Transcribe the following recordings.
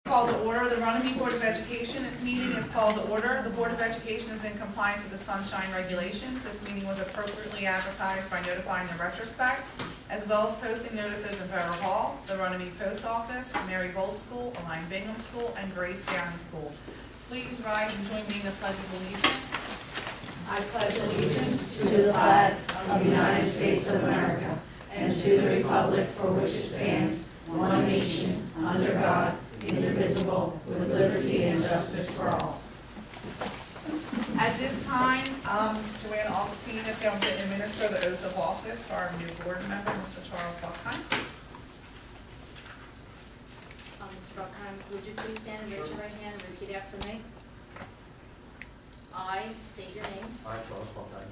Call to order. The Runnemede Board of Education meeting is called to order. The Board of Education is in compliance with the sunshine regulations. This meeting was appropriately advertised by notifying the retrospect, as well as posting notices in Federal Hall, the Runnemede Post Office, Mary Gold School, Align Bingham School, and Grace Downey School. Please rise and join me in the Pledge of Allegiance. I pledge allegiance to the flag of the United States of America and to the republic for which it stands, one nation, under God, indivisible, with liberty and justice for all. At this time, Joanna Augustine is going to administer the oath of office for our new board member, Mr. Charles Buckheim. Mr. Buckheim, would you please stand and raise your right hand and repeat after me? I state your name. I, Charles Buckheim,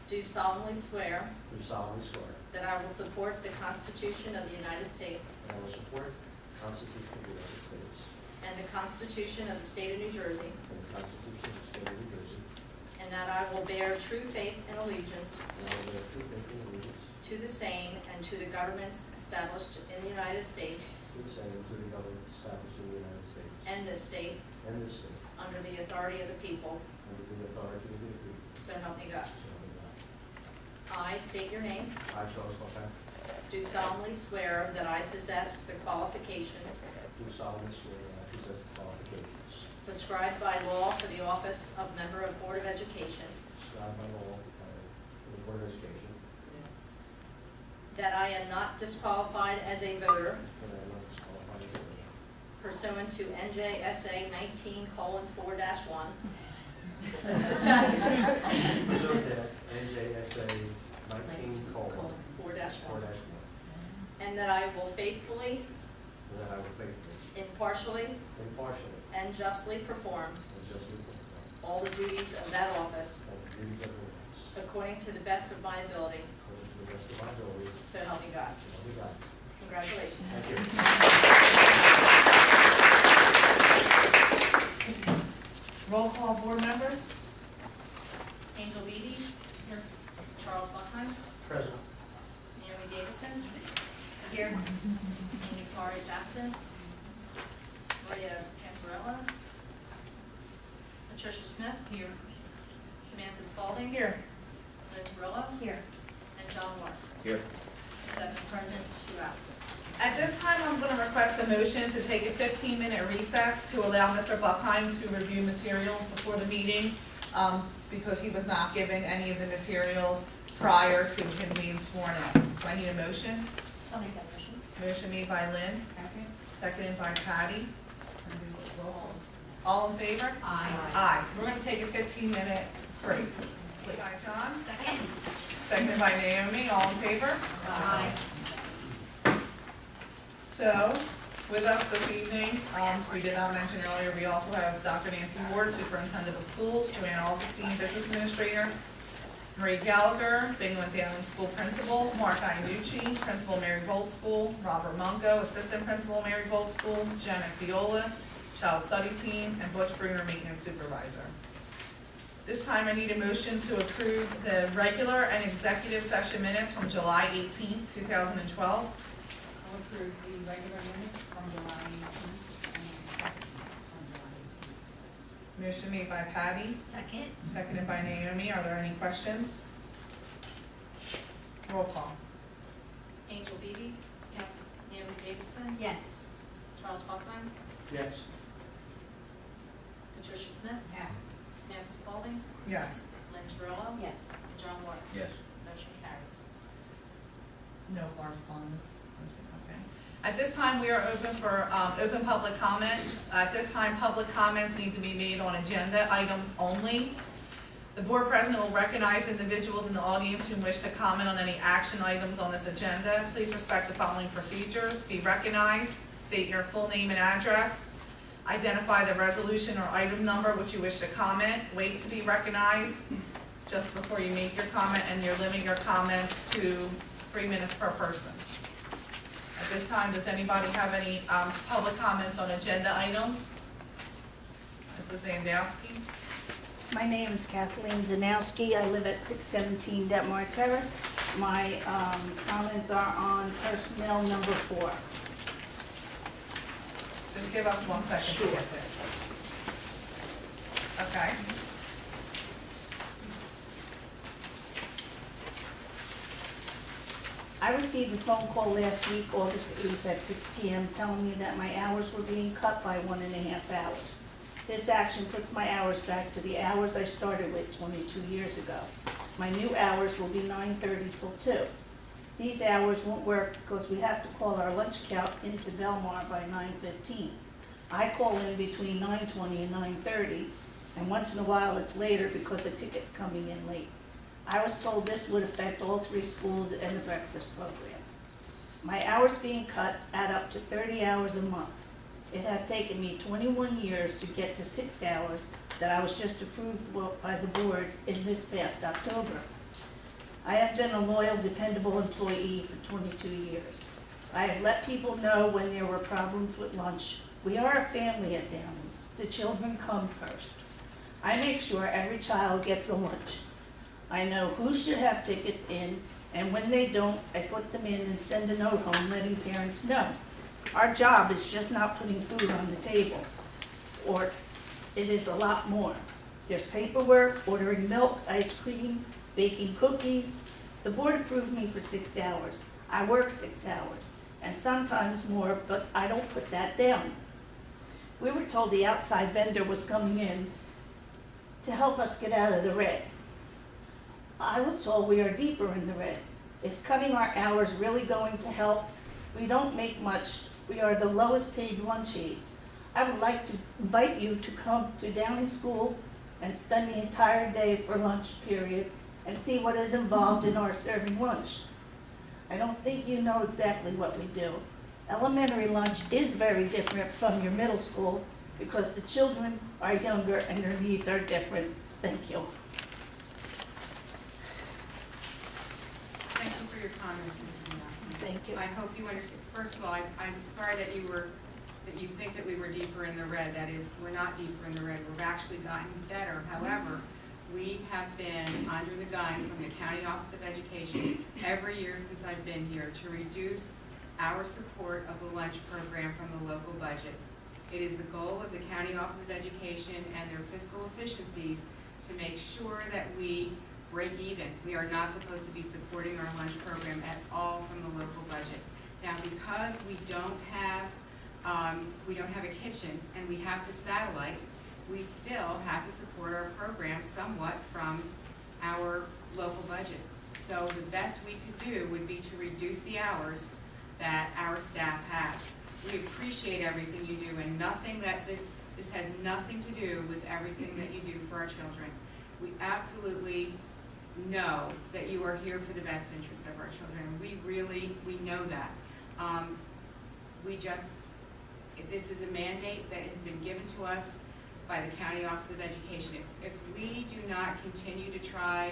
Do solemnly swear do solemnly swear that I will support the Constitution of the United States that I will support the Constitution of the United States and the Constitution of the State of New Jersey, and the Constitution of the State of New Jersey, and that I will bear true faith and allegiance and I will bear true faith and allegiance to the same and to the governments established in the United States to the same and to the governments established in the United States and this state and this state, under the authority of the people, under the authority of the people, so help me God. so help me God. I state your name. I, Charles Buckheim, Do solemnly swear that I possess the qualifications do solemnly swear that I possess the qualifications prescribed by law for the office of Member of Board of Education, prescribed by law for the Board of Education, that I am not disqualified as a voter and I am not disqualified as a voter pursuant to NJSA 19:4-1. pursuant to NJSA 19:4-1, 4-1. And that I will faithfully, and that I will faithfully, impartially, impartially, and justly perform and justly perform all the duties of that office all the duties of the office according to the best of my ability, according to the best of my ability, so help me God. so help me God. Congratulations. Thank you. Roll call, board members. Angel Beatty. Here. Charles Buckheim. Present. Naomi Davidson. Here. Amy Farr is absent. Maria Panzarella. Patricia Smith. Here. Samantha Spalding. Here. Lynn Terrell. Here. And John Moore. Here. 7 present, 2 absent. At this time, I'm going to request a motion to take a 15-minute recess to allow Mr. Buckheim to review materials before the meeting, because he was not given any of the materials prior to him being sworn in. So I need a motion. I'll make that motion. Motion made by Lynn, Second. seconded by Patty. All in favor? Aye. Aye. So we're going to take a 15-minute break. By John, Second. seconded by Naomi. All in favor? Aye. So, with us this evening, we did not mention earlier, we also have Dr. Nancy Ward, Superintendent of Schools, Joanna Augustine, Business Administrator, Marie Gallagher, Bingham and Downing School Principal, Mark Iannucci, Principal Mary Gold School, Robert Mungo, Assistant Principal Mary Gold School, Janet Viola, Child Study Team, and Butch Bringer, Maintenance Supervisor. This time I need a motion to approve the regular and executive session minutes from July 18, 2012. I'll approve the regular minutes from July 18th and the from July 18th. Motion made by Patty, Second. seconded by Naomi. Are there any questions? Roll call. Angel Beebe. Yes. Naomi Davidson. Yes. Charles Buckheim. Yes. Patricia Smith. Yes. Samantha Spalding. Yes. Lynn Terrell. Yes. And John Moore. Yes. Motion carries. No correspondence. Okay. At this time, we are open for open public comment. At this time, public comments need to be made on agenda items only. The board president will recognize individuals in the audience who wish to comment on any action items on this agenda. Please respect the following procedures. Be recognized, state your full name and address, identify the resolution or item number which you wish to comment, wait to be recognized just before you make your comment, and you're limiting your comments to 3 minutes per person. At this time, does anybody have any public comments on agenda items? Mrs. Zandowski? My name is Kathleen Zanowski. I live at 617 Detmar Terrace. My comments are on personnel number 4. Just give us 1 second to get there. Okay. I received a phone call last week, August 8th at 6 p.m. telling me that my hours were being cut by 1.5 hours. This action puts my hours back to the hours I started with 22 years ago. My new hours will be 9:30 till 2. These hours won't work because we have to call our lunch count into Belmar by 9:15. I call in between 9:20 and 9:30, and once in a while it's later because a ticket's coming in late. I was told this would affect all 3 schools and the breakfast program. My hours being cut add up to 30 hours a month. It has taken me 21 years to get to 6 hours that I was just approved by the board in this past October. I have been a loyal, dependable employee for 22 years. I have let people know when there were problems with lunch. We are a family at Downey. The children come first. I make sure every child gets a lunch. I know who should have tickets in, and when they don't, I put them in and send a note home letting parents know. Our job is just not putting food on the table, or it is a lot more. There's paperwork, ordering milk, ice cream, baking cookies. The board approved me for 6 hours. I work 6 hours, and sometimes more, but I don't put that down. We were told the outside vendor was coming in to help us get out of the red. I was told we are deeper in the red. Is cutting our hours really going to help? We don't make much. We are the lowest paid lunch aides. I would like to invite you to come to Downing School and spend the entire day for lunch period and see what is involved in our serving lunch. I don't think you know exactly what we do. Elementary lunch is very different from your middle school because the children are younger and their needs are different. Thank you. Thank you for your comments, Mrs. Yasi. Thank you. I hope you understand, first of all, I'm sorry that you think that we were deeper in the red. That is, we're not deeper in the red. We've actually gotten better. However, we have been under the gun from the County Office of Education every year since I've been here to reduce our support of the lunch program from the local budget. It is the goal of the County Office of Education and their fiscal efficiencies to make sure that we break even. We are not supposed to be supporting our lunch program at all from the local budget. Now, because we don't have a kitchen and we have to satellite, we still have to support our program somewhat from our local budget. So the best we could do would be to reduce the hours that our staff has. We appreciate everything you do, and nothing that this has nothing to do with everything that you do for our children. We absolutely know that you are here for the best interests of our children. We know that. This is a mandate that has been given to us by the County Office of Education. If we do not continue to try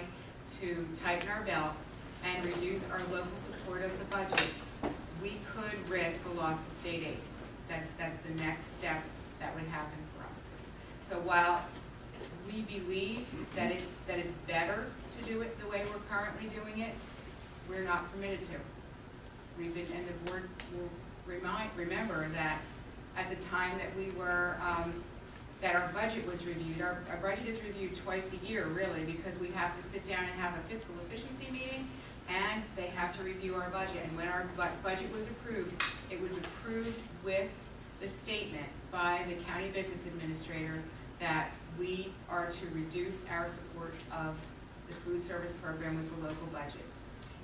to tighten our belt and reduce our local support of the budget, we could risk a loss of state aid. That's the next step that would happen for us. So while we believe that it's better to do it the way we're currently doing it, we're not permitted to. And the board will remember that at the time that we were, that our budget was reviewed, our budget is reviewed twice a year, really, because we have to sit down and have a fiscal efficiency meeting, and they have to review our budget. And when our budget was approved, it was approved with the statement by the county business administrator that we are to reduce our support of the food service program with the local budget.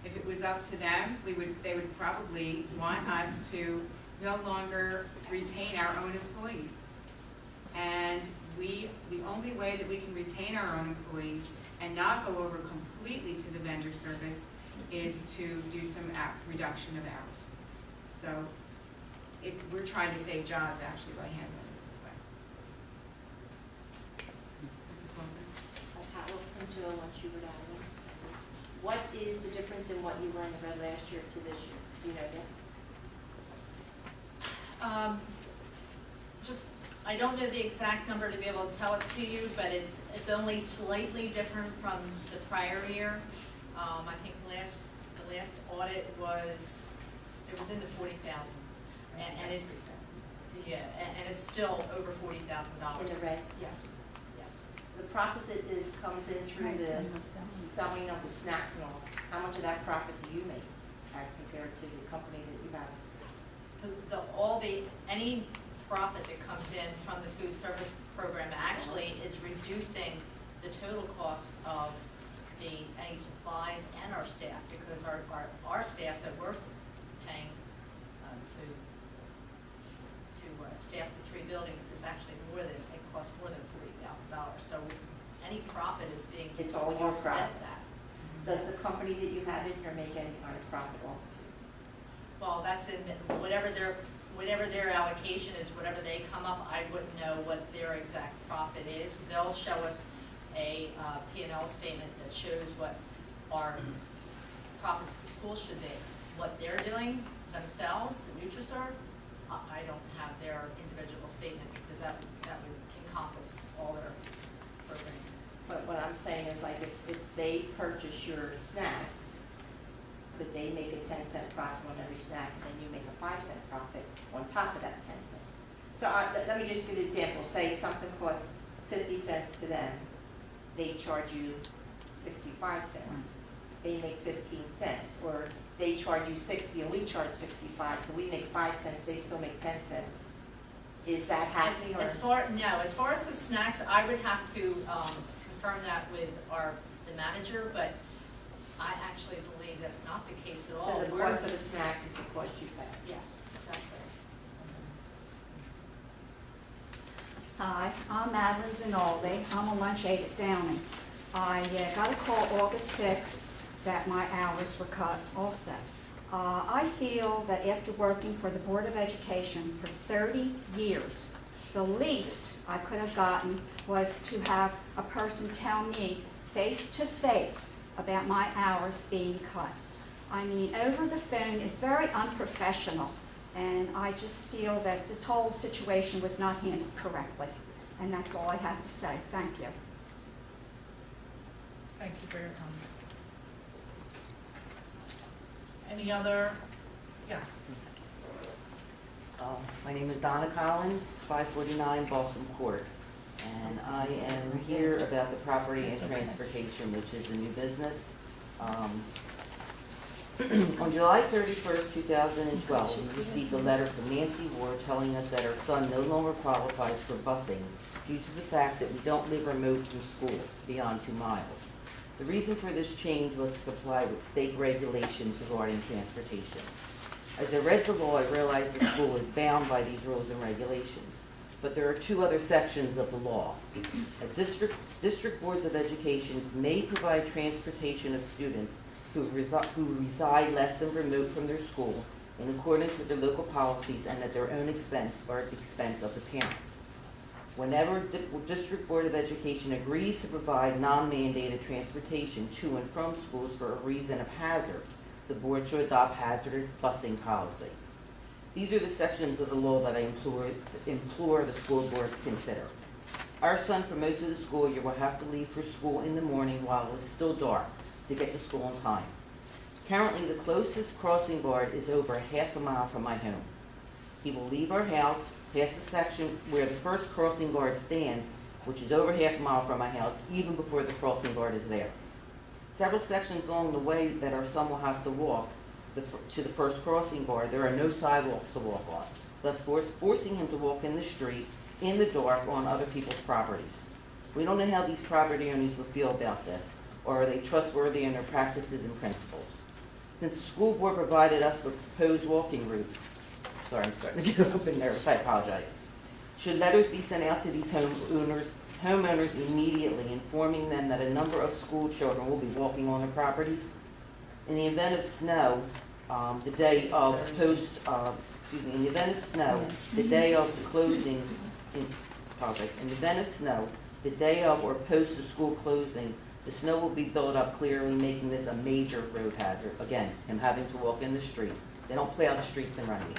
If it was up to them, they would probably want us to no longer retain our own employees. And the only way that we can retain our own employees and not go over completely to the vendor service is to do some reduction of hours. So we're trying to save jobs actually by handling it this way. Mrs. Wilson? Pat Wilson, 201 Schubert Avenue. What is the difference in what you learned about last year to this year? Do you know yet? I don't know the exact number to be able to tell it to you, but it's only slightly different from the prior year. I think the last audit was in the 40,000s, and Yeah, and it's still over $40,000. In the red? Yes, yes. The profit that comes in through the selling of the snacks and all, how much of that profit do you make as compared to the company that you have? Any profit that comes in from the food service program actually is reducing the total cost of any supplies and our staff, because our staff that we're paying to staff the 3 buildings is actually it costs more than $40,000. So any profit is being used It's to all your offset profit. that. Does the company that you have in here make any kind of profit off? Well, that's in, whatever their allocation is, whatever they come up, I wouldn't know what their exact profit is. They'll show us a P&L statement that shows what our profit to the school should be. What they're doing themselves, the NutriServe, I don't have their individual statement, because that would encompass all their programs. But what I'm saying is, like, if they purchase your snacks, could they make a 10-cent profit on every snack, and then you make a 5-cent profit on top of that 10 cents? So let me just give an example. Say something costs 50 cents to them, they charge you 65 cents. They make 15 cents, or they charge you 60 and we charge 65, so we make 5 cents, they still make 10 cents. Is that happening? As far as the snacks, I would have to confirm that with the manager, but I actually believe that's not the case at all. So the cost of a snack is the cost you pay? Yes, exactly. Hi, I'm Madeline Zinaldi. I'm a lunch aide at Downing. I got a call August 6th that my hours were cut also. I feel that after working for the Board of Education for 30 years, the least I could have gotten was to have a person tell me face-to-face about my hours being cut. I mean, over the phone is very unprofessional, and I just feel that this whole situation was not handled correctly. And that's all I have to say. Thank you. Thank you for your comment. Any other? Yes. My name is Donna Collins, 549 Balsam Court, and I am here about the property and transportation, which is a new business. On July 31st, 2012, we received a letter from Nancy Ward telling us that her son no longer qualifies for busing due to the fact that we don't live remote from school, beyond 2 miles. The reason for this change was to comply with state regulations regarding transportation. As I read the law, I realized the school is bound by these rules and regulations. But there are 2 other sections of the law. District boards of education may provide transportation of students who reside less than remote from their school in accordance with their local policies and at their own expense or at the expense of the parent. Whenever the District Board of Education agrees to provide non-mandated transportation to and from schools for a reason of hazard, the board should adopt hazardous busing policy. These are the sections of the law that I implore the school board to consider. Our son, for most of the school year, will have to leave for school in the morning while it's still dark to get to school on time. Currently, the closest crossing guard is over half a mile from my home. He will leave our house, past the section where the first crossing guard stands, which is over half a mile from my house, even before the crossing guard is there. Several sections along the way that our son will have to walk to the first crossing guard, there are no sidewalks to walk on, thus forcing him to walk in the street in the dark on other people's properties. We don't know how these property owners will feel about this, or are they trustworthy in their practices and principles. Since the school board provided us with proposed walking routes, sorry, I'm starting to get up in nerves, I apologize. Should letters be sent out to these homeowners immediately informing them that a number of school children will be walking on their properties? In the event of snow, the day of the day of or post the school closing, the snow will be built up clearly, making this a major road hazard. Again, him having to walk in the street. They don't plow the streets in Runnemede.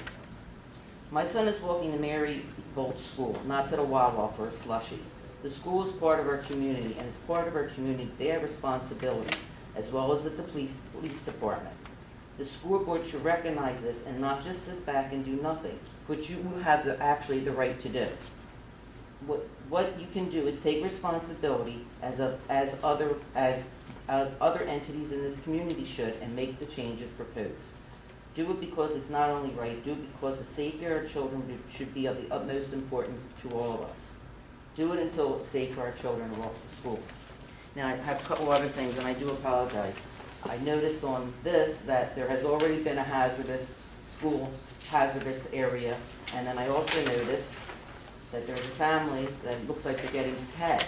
My son is walking to Mary Volt School, not to the Wawa for a slushie. The school is part of our community, and as part of our community, they have responsibilities, as well as the police department. The school board should recognize this and not just sit back and do nothing, which you have actually the right to do. What you can do is take responsibility as other entities in this community should, and make the changes proposed. Do it because it's not only right, do it because the safety of our children should be of the utmost importance to all of us. Do it until it's safe for our children to walk to school. Now, I have a couple other things, and I do apologize. I noticed on this that there has already been a hazardous area, and then I also noticed that there's a family that looks like they're getting fed.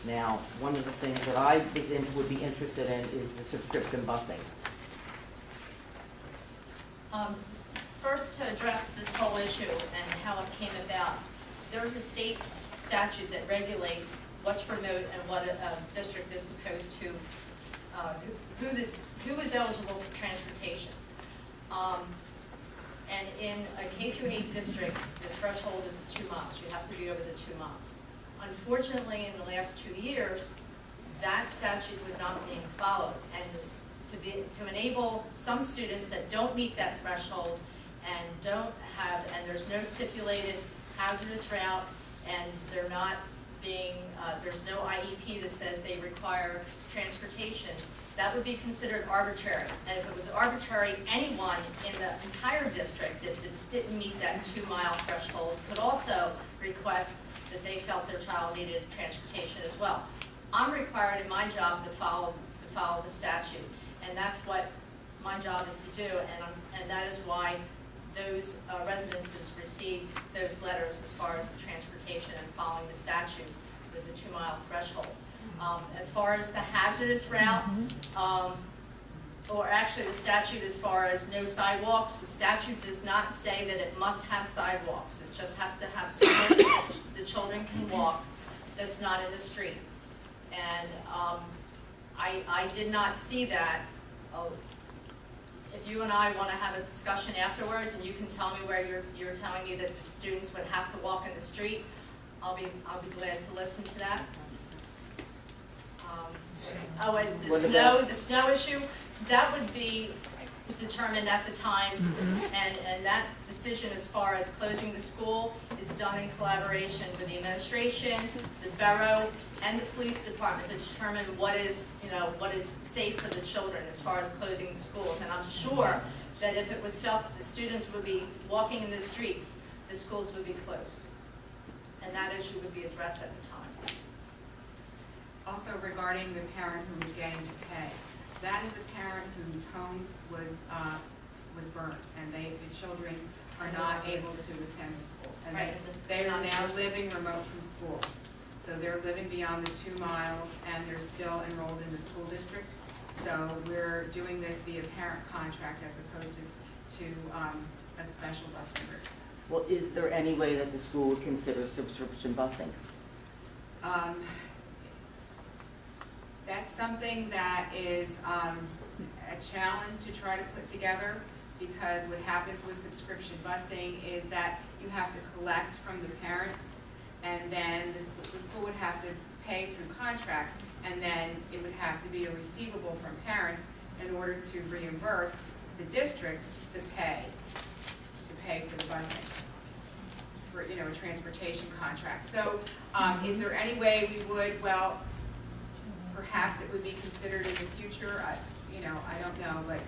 Now, one of the things that I would be interested in is the subscription busing. First, to address this whole issue and how it came about, there's a state statute that regulates what's remote and what a district is supposed to, who is eligible for transportation. And in a K-8 district, the threshold is 2 miles. You have to be over the 2 miles. Unfortunately, in the last 2 years, that statute was not being followed. And to enable some students that don't meet that threshold and there's no stipulated hazardous route, and they're not being, there's no IEP that says they require transportation, that would be considered arbitrary. And if it was arbitrary, anyone in the entire district that didn't meet that 2 mile threshold could also request that they felt their child needed transportation as well. I'm required in my job to follow the statute, and that's what my job is to do, and that is why those residences received those letters as far as the transportation and following the statute with the 2 mile threshold. As far as the hazardous route, or actually the statute as far as no sidewalks, the statute does not say that it must have sidewalks. It just has to have somewhere that the children can walk that's not in the street. And I did not see that. If you and I want to have a discussion afterwards, and you can tell me where you're telling me that the students would have to walk in the street, I'll be glad to listen to that. As the snow issue, that would be determined at the time, and that decision as far as closing the school is done in collaboration with the administration, the borough, and the police department to determine what is safe for the children as far as closing the schools. And I'm sure that if it was felt that the students would be walking in the streets, the schools would be closed, and that issue would be addressed at the time. Also regarding the parent who was getting to pay, that is a parent whose home was burned, and the children are not able to attend the school. And Right. they are now living remote from school. So they're living beyond the 2 miles, and they're still enrolled in the school district. So we're doing this via parent contract as opposed to a special busing route. Well, is there any way that the school would consider subscription busing? That's something that is a challenge to try to put together, because what happens with subscription busing is that you have to collect from the parents, and then the school would have to pay through contract, and then it would have to be a receivable from parents in order to reimburse the district to pay for the busing, for a transportation contract. So is there any way we would, well, perhaps it would be considered in the future, I don't know, but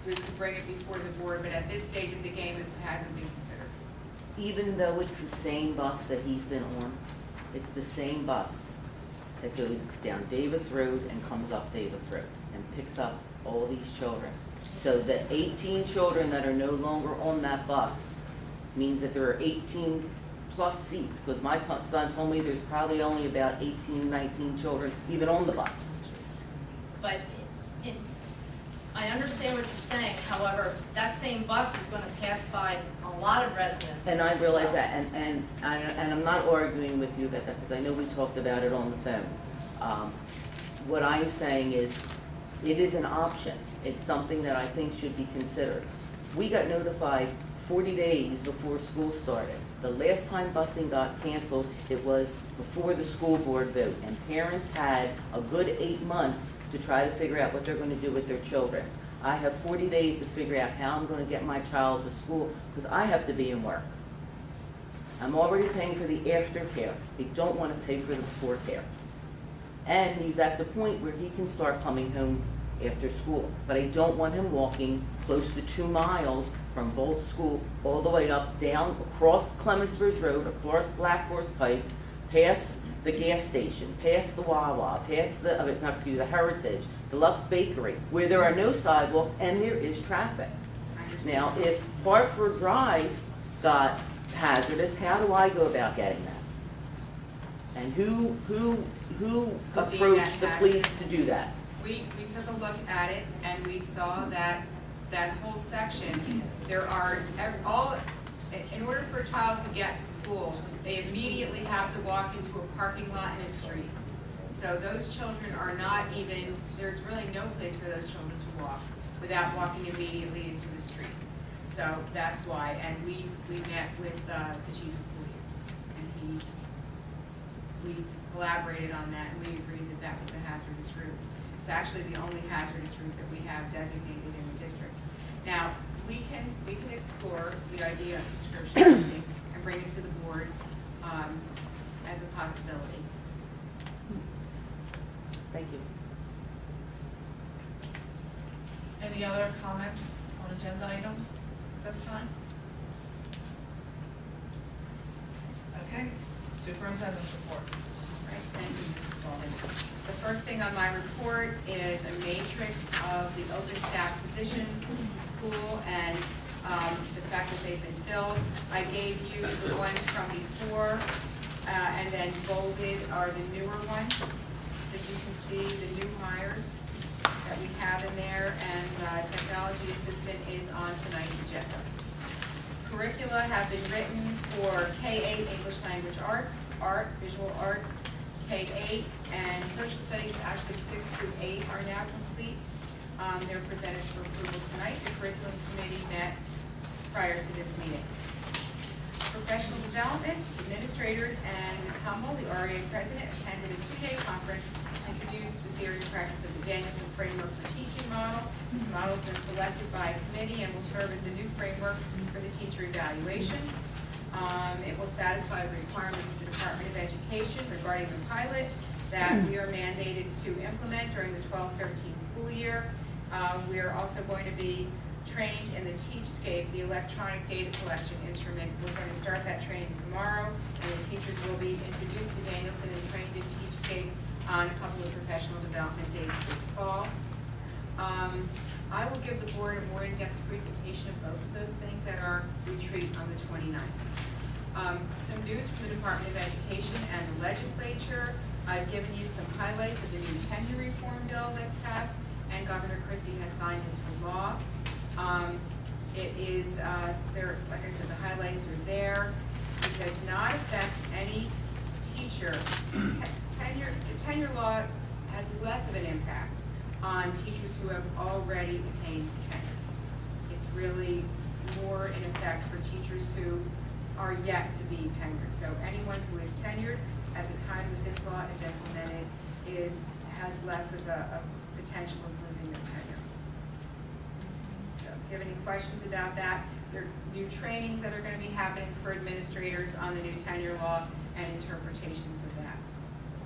we could bring it before the board, but at this stage of the game, it hasn't been considered. Even though it's the same bus that he's been on, it's the same bus that goes down Davis Road and comes up Davis Road and picks up all these children. So the 18 children that are no longer on that bus means that there are 18 plus seats, because my son told me there's probably only about 18, 19 children even on the bus. But I understand what you're saying. However, that same bus is going to pass by a lot of residents. And I realize that, and I'm not arguing with you that, because I know we talked about it on the phone. What I'm saying is, it is an option. It's something that I think should be considered. We got notified 40 days before school started. The last time busing got canceled, it was before the school board vote, and parents had a good 8 months to try to figure out what they're going to do with their children. I have 40 days to figure out how I'm gonna get my child to school, because I have to be in work. I'm already paying for the aftercare. They don't wanna pay for the before care. And he's at the point where he can start coming home after school. But I don't want him walking close to 2 miles from Volt School all the way up, down, across Clements Bridge Road, across Black Horse Pike, past the gas station, past the Wawa, past the Heritage, Deluxe Bakery, where there are no sidewalks and there is traffic. I understand. Now, if Hartford Drive got hazardous, how do I go about getting that? And who Who deemed that approached the police hazardous? to do that? We took a look at it and we saw that whole section, there are in order for a child to get to school, they immediately have to walk into a parking lot in a street. So those children are not even, there's really no place for those children to walk without walking immediately into the street. So that's why, and we met with the chief of police, and we collaborated on that, and we agreed that that was a hazardous route. It's actually the only hazardous route that we have designated in the district. Now, we can explore the idea of subscription testing and bring it to the board as a possibility. Thank you. Any other comments on agenda items this time? Okay, superintendent's report. All right, thank you, Mrs. Spalding. The first thing on my report is a matrix of the open staff positions in the school and the fact that they've been filled. I gave you the ones from before, and then bolded are the newer ones. So you can see the new hires that we have in there, and technology assistant is on tonight's agenda. Curricula have been written for K-8 English Language Arts, Art, Visual Arts, K-8, and Social Studies, actually 6 through 8 are now complete. They're presented for approval tonight. The curriculum committee met prior to this meeting. Professional development, administrators, and Ms. Hummel, the REA president, attended a 2-day conference, introduced the theory and practice of the Danielson framework for teaching model. This model has been selected by a committee and will serve as the new framework for the teacher evaluation. It will satisfy the requirements of the Department of Education regarding the pilot that we are mandated to implement during the 12-13 school year. We are also going to be trained in the Teachscape, the electronic data collection instrument. We're going to start that training tomorrow, and the teachers will be introduced to Danielson and trained in Teachscape on a couple of professional development dates this fall. I will give the board a more in-depth presentation of both of those things at our retreat on the 29th. Some news from the Department of Education and the legislature. I've given you some highlights of the new tenure reform bill that's passed, and Governor Christie has signed into law. It is, there, like I said, the highlights are there. It does not affect any teacher. The tenure law has less of an impact on teachers who have already attained tenure. It's really more in effect for teachers who are yet to be tenured. So anyone who is tenured at the time that this law is implemented has less of a potential of losing their tenure. So if you have any questions about that, there are new trainings that are going to be happening for administrators on the new tenure law and interpretations of that.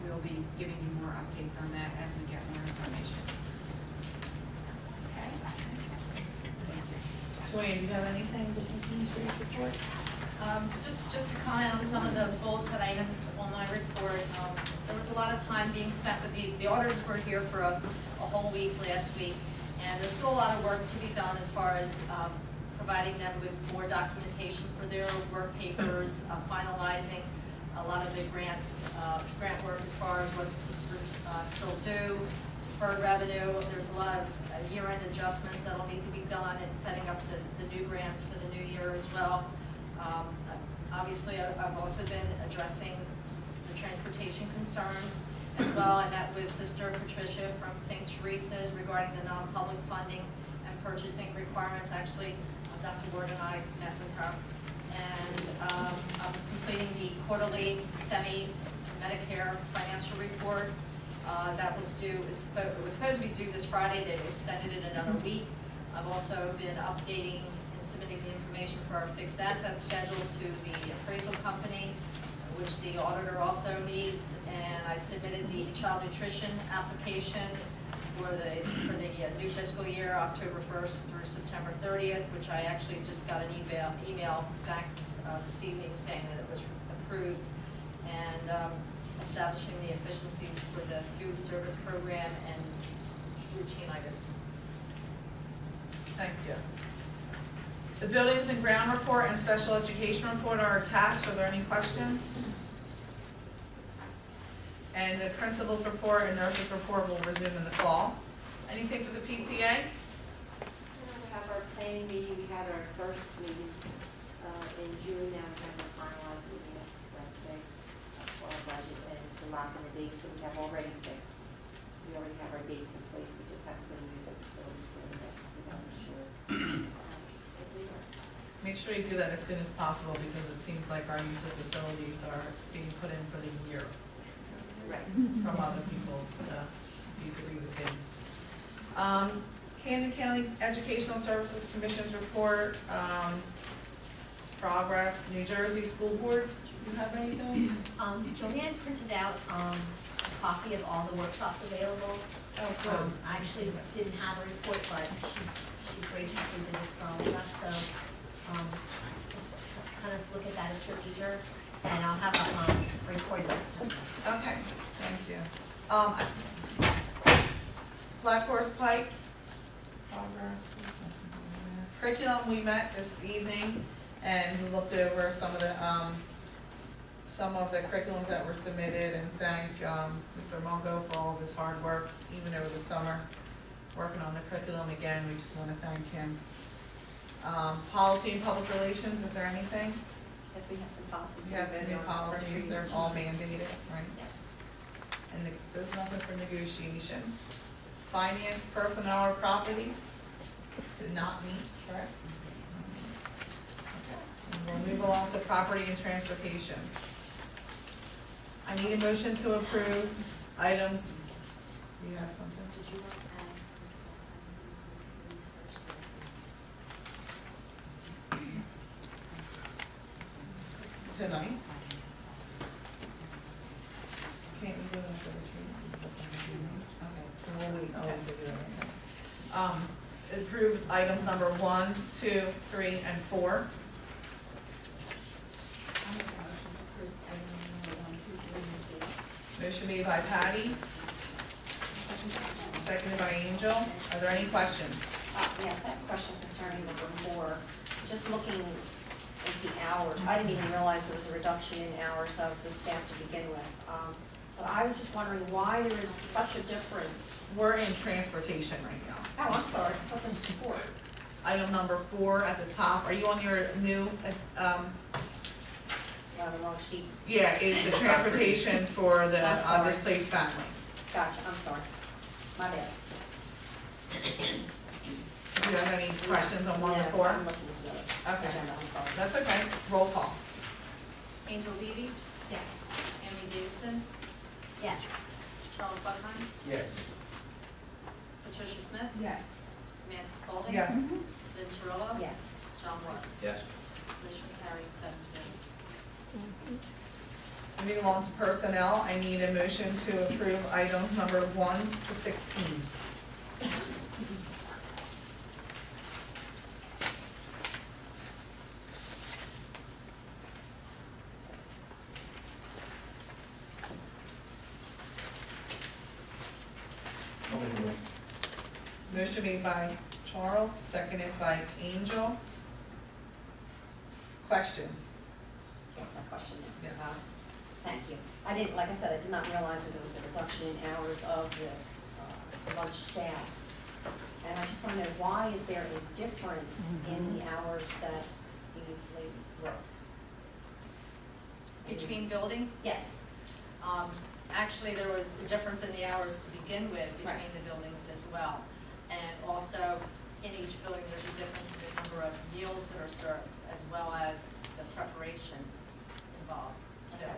We'll be giving you more updates on that as we get more information. Okay? Thank you. Joanne, do you have anything, business administrator's report? Just to comment on some of the bulleted items on my report, there was a lot of time being spent with the auditors were here for a whole week last week, and there's still a lot of work to be done as far as providing them with more documentation for their work papers, finalizing a lot of the grant work as far as what's still due, deferred revenue. There's a lot of year-end adjustments that'll need to be done and setting up the new grants for the new year as well. Obviously, I've also been addressing the transportation concerns as well. I met with Sister Patricia from St. Teresa's regarding the non-public funding and purchasing requirements. Actually, Dr. Ward and I met with her. And I'm completing the quarterly semi-Medicare financial report. That was due, it was supposed to be due this Friday. They extended it another week. I've also been updating and submitting the information for our fixed asset schedule to the appraisal company, which the auditor also needs, and I submitted the child nutrition application for the new fiscal year, October 1st through September 30th, which I actually just got an email back this evening saying that it was approved, and establishing the efficiencies for the food service program and routine items. Thank you. The buildings and ground report and special education report are attached. Are there any questions? And the principal's report and nurse's report will resume in the fall. Anything for the PTA? We have our planning meeting, we had our first meeting in June, now we have our finalized meeting next Wednesday for our budget and to lock in the dates that we have already picked. We already have our dates in place, we just have to use our facilities for the next, so that we're sure. Make sure you do that as soon as possible because it seems like our use of facilities are being put in for the year Right. from other people, so you could do the same. Camden County Educational Services Commission's report, progress, New Jersey school boards, do you have anything? Joanne printed out a copy of all the workshops available. Oh, good. I actually didn't have a report, but she graciously did this for all of us, so just kind of look at that at your leisure, and I'll have a report in September. Okay, thank you. Black Horse Pike, progress. Curriculum, we met this evening and looked over some of the curriculums that were submitted, and thank Mr. Mongo for all of his hard work, even over the summer, working on the curriculum again. We just want to thank him. Policy and public relations, is there anything? Yes, we have some policies. You have new policies, they're all mandated, right? Yes. And there's nothing for negotiations. Finance, personnel, or property did not meet, correct? Okay. And we'll move along to property and transportation. I need a motion to approve items. You have something? Did you want to add Tonight? Can't we do this for the trees? Okay, so we'll wait, I'll wait to do that. Approve items number 1, 2, 3, and 4. Motion made by Patty, seconded by Angel. Are there any questions? Yes, I have a question concerning number 4. Just looking at the hours, I didn't even realize there was a reduction in hours of the staff to begin with. But I was just wondering why there is such a difference. We're in transportation right now. Oh, I'm sorry, I thought this was 4. Item number 4 at the top. Are you on your new, The wrong sheet. yeah, is the transportation for the I'm sorry. displaced family. Gotcha, I'm sorry. My bad. Do you have any questions on 1 to 4? I'm looking at the Okay. agenda, I'm sorry. That's okay. Roll call. Angel Levy, Yes. Amy Davidson, Yes. Charles Buckheim, Yes. Patricia Smith, Yes. Samantha Spalding. Yes. Lynn Terrell. Yes. John Moore. Yes. Motion carries 7-0. Moving along to personnel, I need a motion to approve items number 1 to 16. Motion made by Charles, seconded by Angel. Questions? Yes, that question. Yes. Thank you. I didn't, like I said, I did not realize that there was a reduction in hours of the lunch staff. And I just want to know, why is there a difference in the hours that these ladies work? Between building, Yes. actually, there was a difference in the hours to begin with between Right. the buildings as well. And also, in each building, there's a difference in the number of meals that are served, as well as the preparation involved, too. Okay.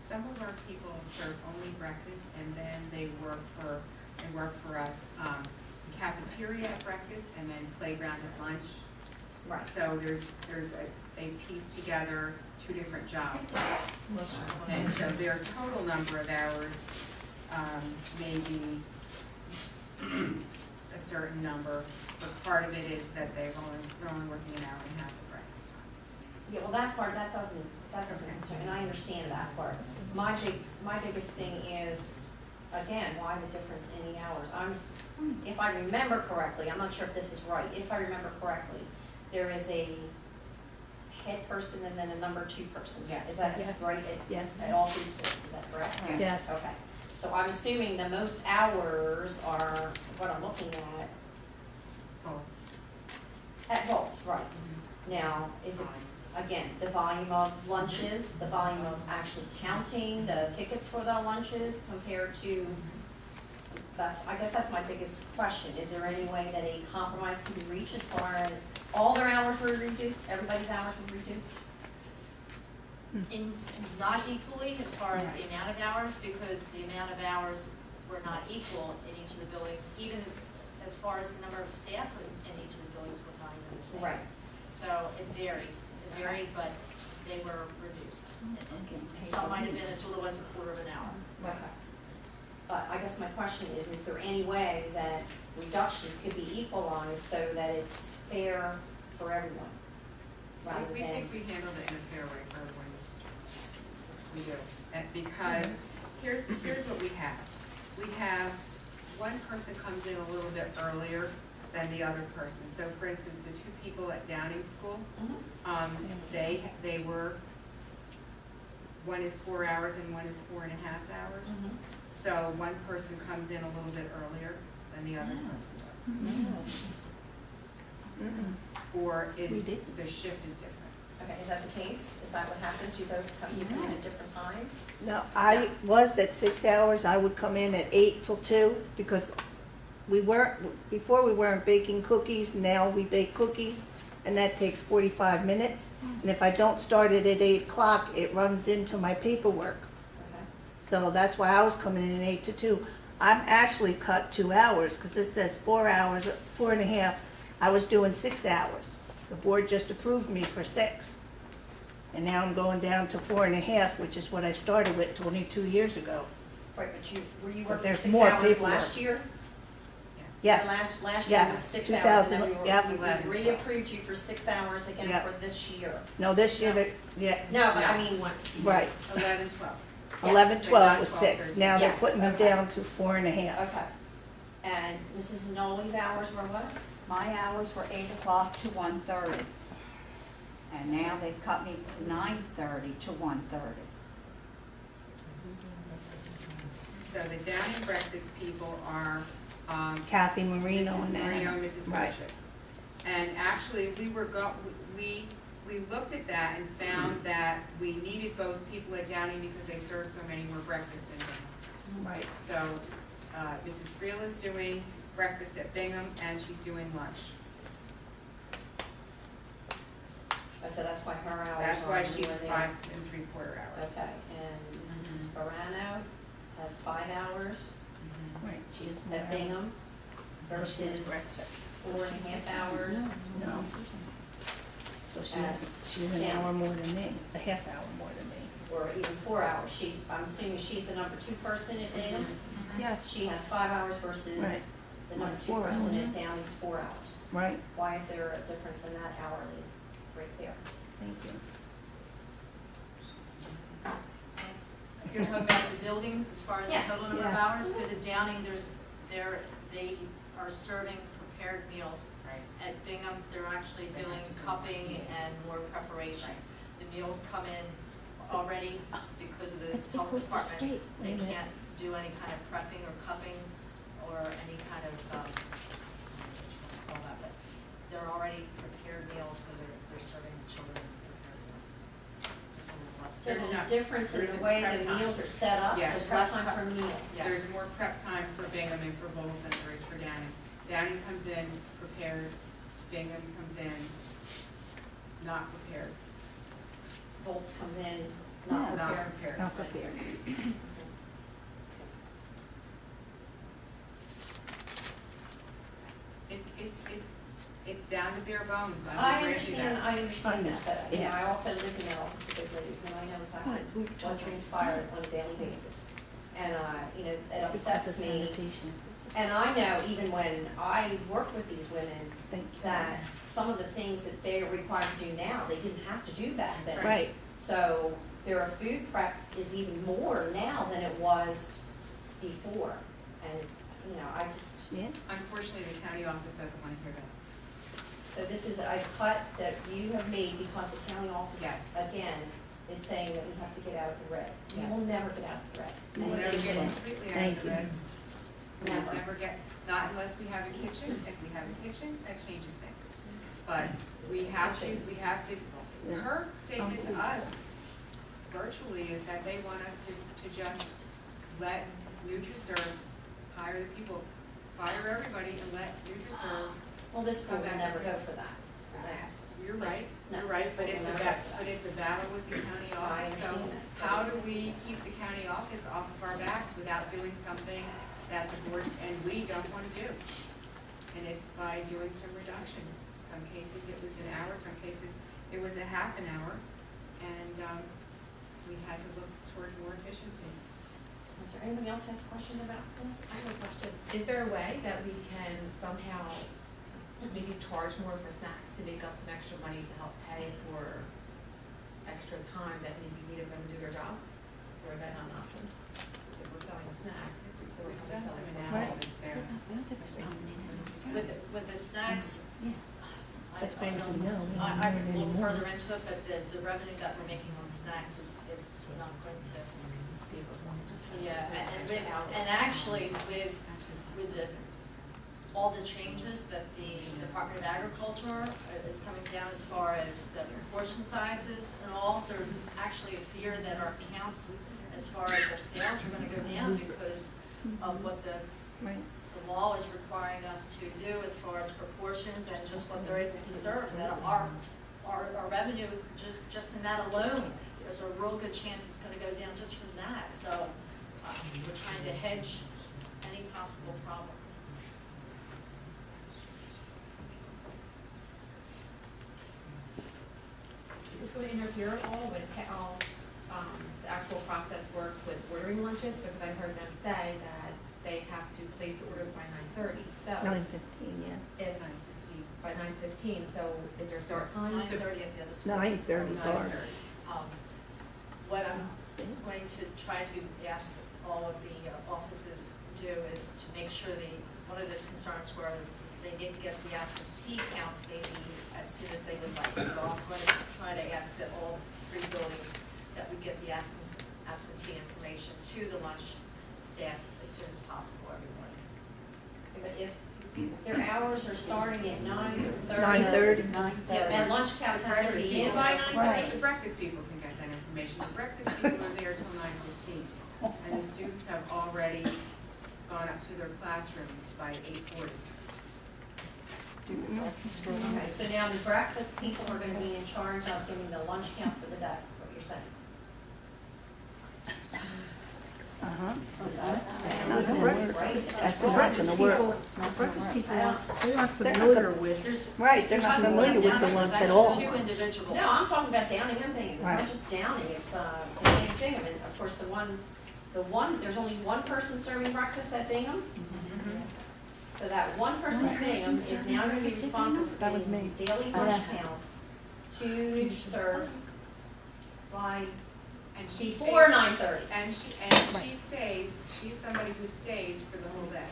Some of our people serve only breakfast and then they work for us cafeteria at breakfast and then playground at lunch. Right. So they piece together two different jobs. And so their total number of hours may be a certain number, but part of it is that they're only working an hour and a half at breakfast time. Yeah, well, that doesn't concern, and I understand that part. My biggest thing is, again, why the difference in the hours? If I remember correctly, I'm not sure if this is right, if I remember correctly, there is a head person and then a number 2 person. Yes. Is that Yes. right? Yes. At all 3 schools, is that correct? Yes. Okay, so I'm assuming the most hours are what I'm looking Both. at both, right? Now, is it, again, the volume of lunches, the volume of actually counting the tickets for the lunches compared to, I guess that's my biggest question. Is there any way that a compromise can be reached as far as all their hours were reduced, everybody's hours were reduced? Not equally as far as the amount of hours, because the amount of hours were not equal in each of the buildings, even as far as the number of staff in each of the buildings was not even the same. Right. So it varied, but they were reduced. And some might have been as little as a quarter of an hour. Okay. But I guess my question is there any way that reductions could be equalized so that it's fair for everyone? Rather We than, think we handled it in a fair way for everyone, Mrs. Stern. We do, and because here's what we have. We have one person comes in a little bit earlier than the other person. So for instance, the 2 people at Downing School, they were, one is 4 hours and one is 4.5 hours. Mhm. So one person comes in a little bit earlier than the other person does. Or We is, didn't. the shift is different. Okay, is that the case? Is that what happens? You both come, you come in at different times? No, I was at 6 hours, I would come in at 8 till 2, because before we weren't baking cookies, now we bake cookies, and that takes 45 minutes. And if I don't start it at 8 o'clock, it runs into my paperwork. Okay. So that's why I was coming in at 8 to 2. I'm actually cut 2 hours, because this says 4 hours, 4.5. I was doing 6 hours. The board just approved me for 6. And now I'm going down to 4.5, which is what I started with 22 years ago. Right, but were you But working there's 6 more hours paperwork. last year? Yes. Last year was Yes, 6 hours, and then 2000, yep. we reapproved you for 6 hours again Yep. for this year. No, this year, yeah, No, but I Yeah. mean, right. 11, 12. 11, Yes. 12 Not was 12, 6. 13. Now they're Yes, putting me okay. down to 4.5. okay. And Mrs. Noli's hours were what? My hours were 8 o'clock to 1:30. And now they've cut me to 9:30 to 1:30. So the Downing breakfast people are, Kathy Marino Mrs. and that. Marino and Mrs. Right. Butchett. And actually, we looked at that and found that we needed both people at Downing because they serve so many more breakfasts than Bingham. Right. So, Mrs. Friel is doing breakfast at Bingham and she's doing lunch. Oh, so that's why her hours are That's why she's more than- 5 3/4 hours. Okay, and Mrs. Sparano has 5 hours Right, she is more. at Bingham versus breakfast. 4.5 hours. No. So she's an Yeah. hour more than me, a half hour more than me. Or even 4 hours. I'm assuming she's the number 2 person at Bingham. Yeah. She has 5 hours versus Right. the number 2 4 person hours. at Downing's 4 hours. Right, Why is there a difference in that hourly right there? thank you. You're talking about the buildings as far as the Yes. total number of Yes. hours? Because at Downing, they are serving prepared meals. Right. At Bingham, they're actually They have doing to do cupping and more preparation. Right. The meals come in already because of the I think health it was the department. state. They Wait a minute. can't do any kind of prepping or cupping or any kind of, all that, but they're already prepared meals, so they're serving the children prepared meals. There's a little less. So there's not- a difference in there the isn't way prep the time. meals are set up? Yeah, There's prep less time time. for meals? Yes. There's more prep time for Bingham and for Bowles than there is for Downing. Downing comes in prepared, Bingham comes in not prepared. Bolts comes in, not Not prepared? prepared. Not prepared. it's down to bare bones, I I will grant you understand, that. I understand that, but, you know, Yeah. I also lived in their office with those ladies, and I know exactly what transpired on a daily basis. And, you know, it upsets me, and I know even when I worked with these women, that some of the things that they are required to do now, they didn't have to do back then. Right, So their food prep is even more now than it was before. And it's, you know, I just, yeah. Unfortunately, the county office doesn't want to hear that. so this is a cut that you have made because the county office, Yes. again, is saying that we have to get out of the red. We Yes. will never get out of the red. We'll never get completely out of Thank the you. red. We'll Never. never get, not unless we have a kitchen. If we have a kitchen, that changes things. But we have to, her statement to us virtually is that they want us to just let NutriServe hire the people, fire everybody and let NutriServe. Well, this school will Come never back. go for that. That's, You're right, No, you're right, this but will it's a never bat, go for but that. it's a battle with the county I office. So understand that. how do we keep the county office off of our backs without doing something that the board and we don't want to do? And it's by doing some reduction. Some cases it was an hour, some cases it was a half an hour, and we had to look toward more efficiency. is there anybody else has questions about this? I have a question. Is there a way that we can somehow maybe charge more for snacks to make up some extra money to help pay for extra time that maybe we need them to do their job? Or is that not an option? If we're selling snacks, so we're We've probably done some selling. analysis there. With the snacks, That's I fine don't, to know. We don't I need could any look more. further into it, but the revenue that we're making on snacks is not going to, yeah, and actually with all the changes that the Department of Agriculture is coming down as far as the portion sizes and all, there's actually a fear that our counts as far as our sales are gonna go down because of what the Right. law is requiring us to do as far as proportions and just what they're able to serve, that our revenue, just in that alone, there's a real good chance it's gonna go down just from that, so, we're trying to hedge any possible problems. Is this going to interfere at all with how the actual process works with ordering lunches? Because I heard them say that they have to place the orders by 9:30, so 9:15, yeah. if, by 9:15, so is there start time? 9:30 at the other schools. 9:30 is ours. What I'm going to try to ask all of the offices to do is to make sure one of the concerns were they didn't get the absentee counts maybe as soon as they would like. So I'm going to try to ask that all three buildings that we get the absentee information to the lunch staff as soon as possible every morning. But if their hours are starting at 9:30. 9:30. Yeah, and lunch count has to be in by 9:30. Right. The breakfast people can get that information. The breakfast people are there till 9:15, and the students have already gone up to their classrooms by 8:40. Okay, so now the breakfast people are gonna be in charge of giving the lunch count for the day, is what you're saying. Is that? Not gonna work. Right? That's not gonna work. Breakfast people They're not familiar with, There's, right, they're not you're talking familiar about with the Downing, lunch there's at all. actually two individuals. No, I'm talking about Downing and Bingham, it's not Right. just Downing, it's, Downing and Bingham, and of course, there's only one person serving breakfast at Bingham. Mhm. So that one person at Bingham is now gonna be responsible for That was giving me. daily Yeah. lunch counts to NutriServe by And she before stays- 9:30. And she stays, she's somebody who stays for the whole day.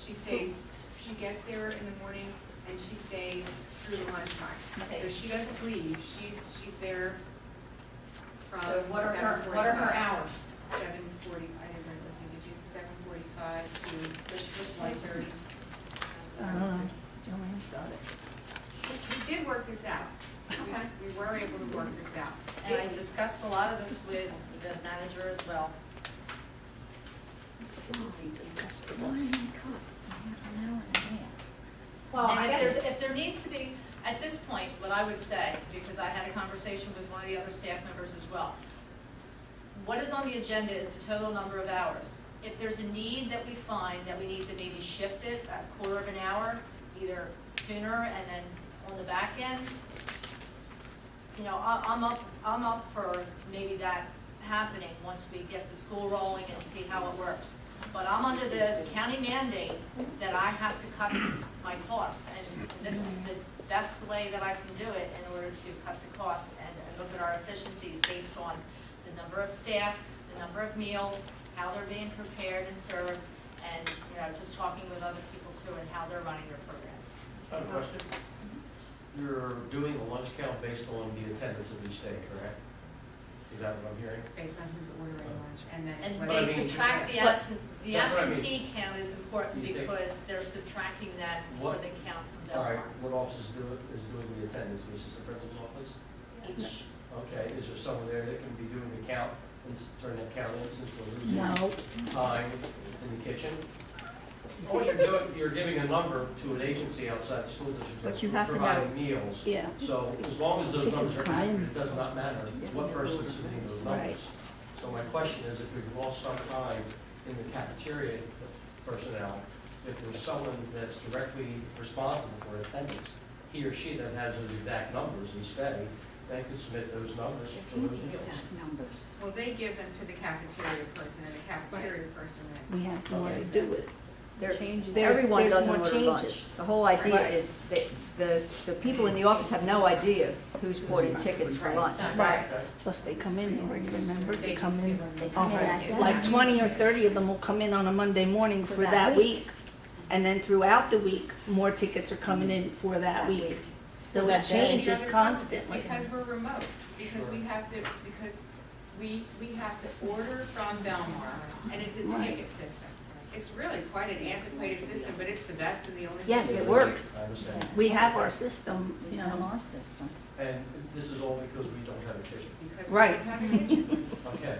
She stays, she gets there in the morning and she stays through the lunchtime. Okay. So she doesn't leave, she's there from So what are 7:45. her hours? 7:40, I didn't remember, did you, 7:45 to Which 9:30. Joanne's got it. We did work this out. Okay. We were able to work this out. And I discussed a lot of this with the manager as well. Well, I And guess, if there needs to be, at this point, what I would say, because I had a conversation with one of the other staff members as well, what is on the agenda is the total number of hours. If there's a need that we find that we need to maybe shift it a quarter of an hour, either sooner and then on the back end, you know, I'm up for maybe that happening once we get the school rolling and see how it works. But I'm under the county mandate that I have to cut my costs, and this is the best way that I can do it in order to cut the costs and look at our efficiencies based on the number of staff, the number of meals, how they're being prepared and served, and, you know, just talking with other people too, and how they're running their programs. I have a question. You're doing a lunch count based on the attendance of each day, correct? Is that what I'm hearing? Based on who's ordering lunch, and then. And whether- they subtract the the That's what I mean. absentee count is important You think- because they're subtracting that for What- the count from All right, Delmar. what office is doing the attendance? The assistant principal's office? Each, Okay, is there someone there that can be doing the count and turn that count in since we're losing No, time in the kitchen? All you're doing, you're giving a number to an agency outside the school district But that's you have to know- providing meals. yeah, So as long as those Tickets numbers are come accurate, in. it does not matter what person is submitting those Right. numbers. So my question is, if we've lost our time in the cafeteria personnel, if there's someone that's directly responsible for attendance, he or she that has those exact numbers each day, they could submit those numbers for those meals. Numbers. Well, they give them to the cafeteria person, and the cafeteria person then. we have more to do it. They're There's- Everyone there's doesn't more order lunch. changes. The whole idea Right. is that the people in the office have no idea who's bought in tickets for lunch. Right, Okay. plus they come in already, remember, they They come just in, give them- they come in at like 20 or 30 of them will come in on a Monday morning for that week. And then throughout the week, more tickets are coming in for that week. So it And changes the other part constantly. is because we're remote, because we have to, we have to order from Belmar, and it's a Right. ticket system. It's really quite an antiquated system, but it's the best and the only. Yes, thing it we works. use. I understand. We have our system, We you have know, our system. And this is all because we don't have a kitchen. Because we Right. don't have a kitchen. Okay.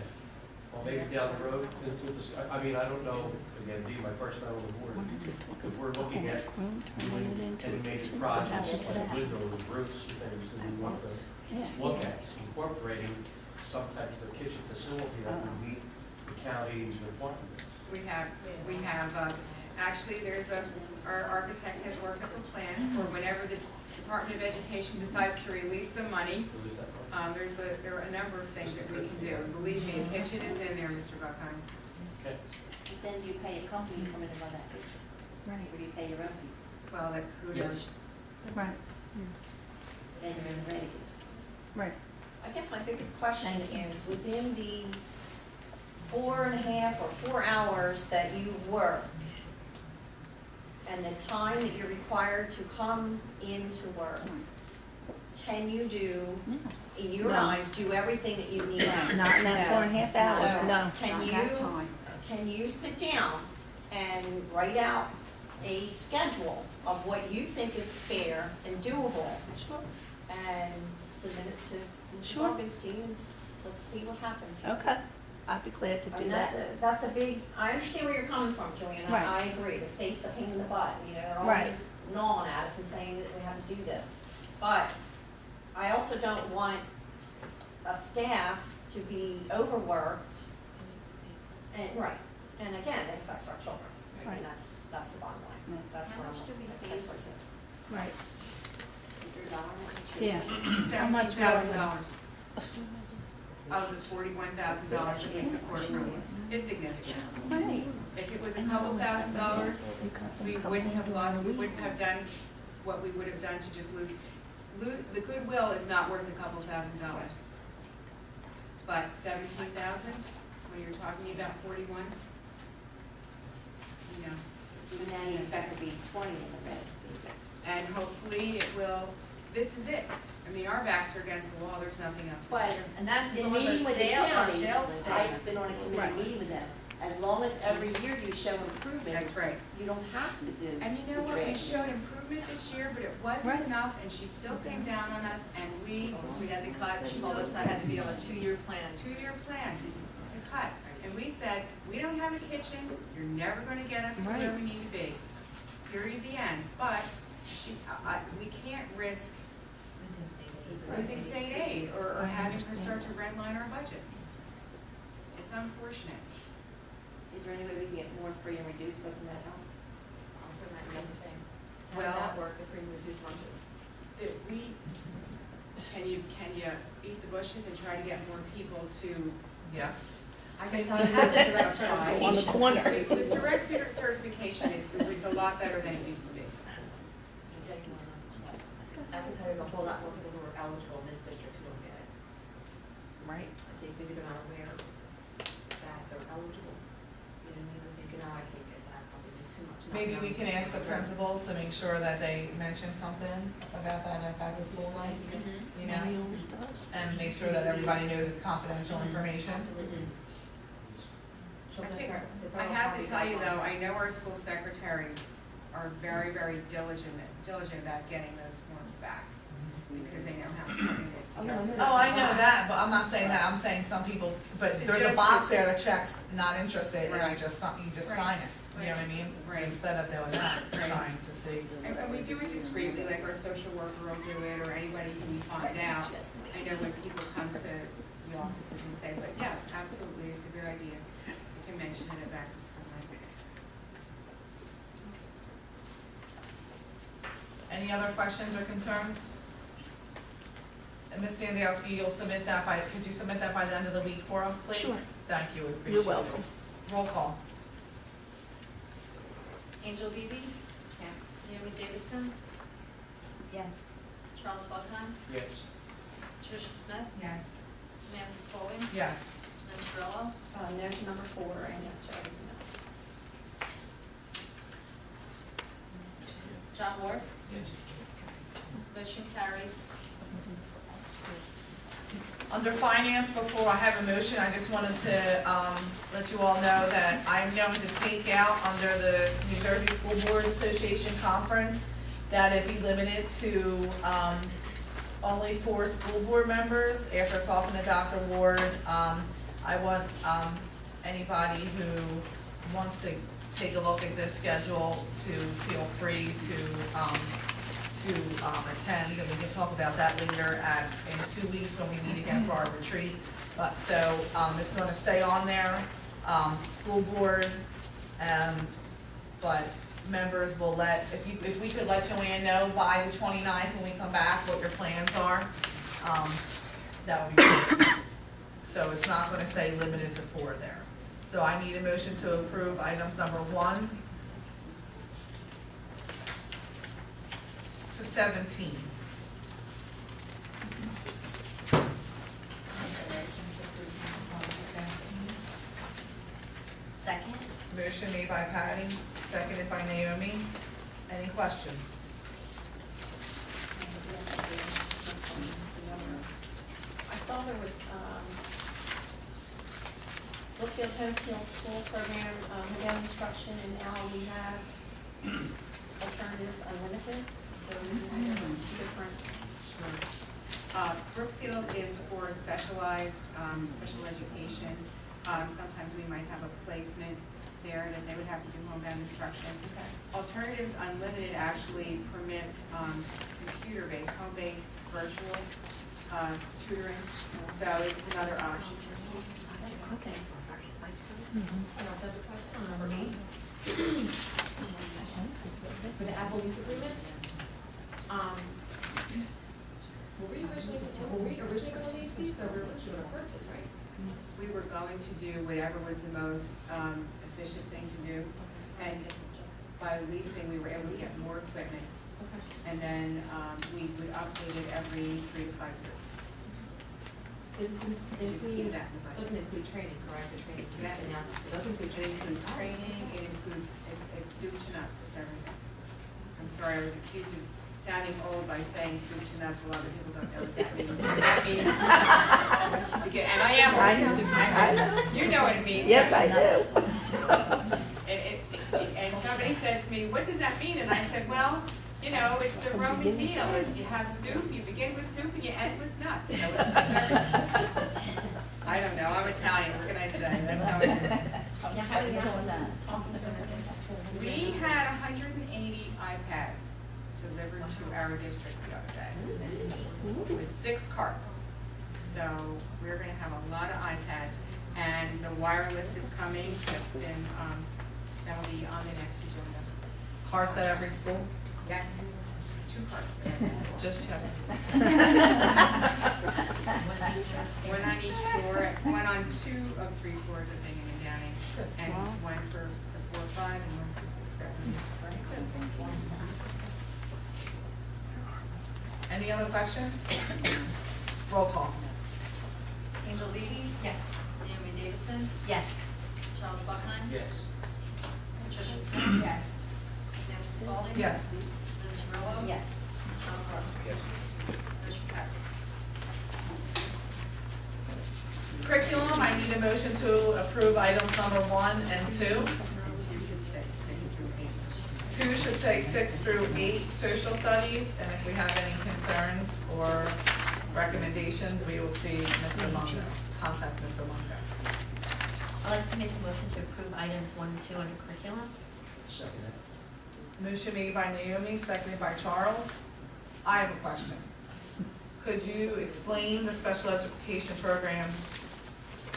Well, maybe down the road, into this, I mean, I don't know, again, being my first time on the board, if we're looking at doing any major projects, like windows, roofs, things that we want to look at, incorporating some type of kitchen facility that would meet the county's requirements. We have, actually, our architect has worked up a plan for whenever the Department of Education decides to release some money. At least that part. There are a number of things that we can do. Believe me, a kitchen is in there, Mr. Buckheim. Okay. But then you pay a company to come in and run that kitchen, right, or do you pay your own people? Well, who knows? right, Then you're in the ready. right. I guess my biggest question Thank you. is, within the 4.5 or 4 hours that you work, and the time that you're required to come into work, can you do, in your No. eyes, do everything that you need? Not in that 4.5 hours, So, no. Can Not you, that time. can you sit down and write out a schedule of what you think is fair and doable? Sure. And submit it to Mrs. Sure. Augenstein, and let's see what happens. Okay, I'd be glad to I do mean, that. that's a big, I understand where you're coming from, Joanne, Right. I agree, the state's a pain in the butt, you know, they're Right. always gnawing at us and saying that we have to do this. But I also don't want a staff to be overworked, and, right, and again, it affects our children, Right. and that's the bottom line, that's How what I'm, much do we that save? affects our kids. Right, $100 yeah. $17,000 of the $41,000 that we support from you. It's significant. Right. If it was a couple $1,000s, we wouldn't have lost, we wouldn't have done what we would have done to just lose. The goodwill is not worth a couple $1,000s. But 17,000, when you're talking about 41, you know. And now you expect to be 20 in the red. And hopefully it will, this is it. I mean, our backs are against the wall, there's nothing else. But and that's as in long as our meeting with the staff, our county, sales staff. I've been on a Right. committee meeting with them, as long as every year you show improvement, That's right. you don't have to do. And you know the what, we draft. showed improvement this year, but it wasn't Right. enough, and she still came down on us, and we, Because we had to cut, she told us I had to be on a 2-year plan. 2-year plan to cut. And we said, we don't have a kitchen, you're never gonna get us to where Right. we need to be. Period, the end. But we can't risk losing state aid or having her start to redline our budget. It's unfortunate. Is there any way we can get more free and reduced, doesn't that help? How does Well- that work if we reduce lunches? can you beat the bushes and try to get more people to Yes. I can We tell you. have the direct apply? certification. On the corner. With direct certification, it was a lot better than it used to be. I can tell you there's a whole lot more people who are eligible in this district who don't get it. Right. I think maybe they're not aware that they're eligible. You know, maybe thinking, oh, I can't get that, probably did too much. Not Maybe we knowing. can ask the principals to make sure that they mention something about that at back to school night, you know? And make sure that everybody knows it's confidential information. Absolutely. She'll I put think- her- I have to tell you though, I know our school secretaries are very, very diligent about getting those forms back, because they know how important it is to get. Oh, I know that, but I'm not saying that, I'm saying some people, but there's a Just- box there that checks not interested, and Right. you just Right. sign it, you know what I mean? Right. Instead of doing that, Right. trying to see. And we do it discreetly, like our social worker will do it, or anybody who we find out. I know when people come to the offices and say, but yeah, absolutely, it's a good idea. You can mention it at back to school night. Any other questions or concerns? And Ms. Sandowski, you'll submit that could you submit that by the end of the week for us, please? Sure. Thank you, we appreciate it. You're welcome. Roll call. Angel Beebe? Naomi Davidson? Yes. Charles Buckheim? Yes. Tricia Smith? Yes. Samantha Spalding? Yes. Lynn Terrell? No to number 4 and yes to everything else. John Ward? Motion carries. Under finance, before I have a motion, I just wanted to let you all know that I'm going to take out under the New Jersey School Board Association conference, that it be limited to only 4 school board members. After talking to Dr. Ward, I want anybody who wants to take a look at this schedule to feel free to attend, and we can talk about that later in 2 weeks when we meet again for our retreat. But so, it's gonna stay on there, school board, but members will if we could let Joanne know by the 29th when we come back what your plans are, that would be great. So it's not gonna say limited to 4 there. So I need a motion to approve items number 1 to 17. Second? Motion made by Patty, seconded by Naomi. Any questions? Yes, I did. I saw there was, Brookfield Homefield School Program, Model Instruction, and now we have Alternatives Unlimited, so isn't that two different? Brookfield is for specialized, special education. Sometimes we might have a placement there that they would have to do homebound instruction. Okay. Alternatives Unlimited actually permits computer-based, home-based, virtual tutoring, so it's another option for students. Okay. I also have a question on number 8. For the Apple lease agreement, were we originally gonna lease these, or were we actually gonna purchase, right? We were going to do whatever was the most efficient thing to do, and by leasing, we were able to get more equipment, Okay. and then we would update it every 3 to 5 years. This is Just keep that in the budget. doesn't include training, correct? The training. Yes. It doesn't include It training. includes training, it includes, it's soup to nuts, it's everything. I'm sorry, I was accused of sounding old by saying soup to nuts, a lot of people don't know what that means. That means, and I am old. You know what it means. Yes, I do. And somebody says to me, what does that mean? And I said, well, you know, it's the Roman meal, it's you have soup, you begin with soup and you end with nuts. So it's I don't know, I'm Italian, what can I say? That's how it is. Now, how many hours is this talking about? We had 180 iPads delivered to our district the other day with 6 carts. So we're gonna have a lot of iPads, and the wireless is coming, that's been, that'll be on the next agenda. Carts at every school? Yes, 2 carts at every school. Just checking. One on each floor, one on 2 of 3 floors of Bingham and Downing, and one for the 4, 5, and one for 6, 7. Any other questions? Roll call. Angel Beebe? Yes. Naomi Davidson? Yes. Charles Buckheim? Yes. Patricia Smith? Yes. Samantha Spalding? Yes. Lynn Terrell? Yes. Sean Clark? Yes. Motion carries. Curriculum, I need a motion to approve items number 1 and 2. 2 should say 6 through 8. 2 should say 6 through 8 social studies, and if we have any concerns or recommendations, we will see Mr. Munger, contact Mr. Munger. I'd like to make a motion to approve items 1 and 2 under curriculum. Second it. Motion made by Naomi, seconded by Charles. I have a question. Could you explain the special education program?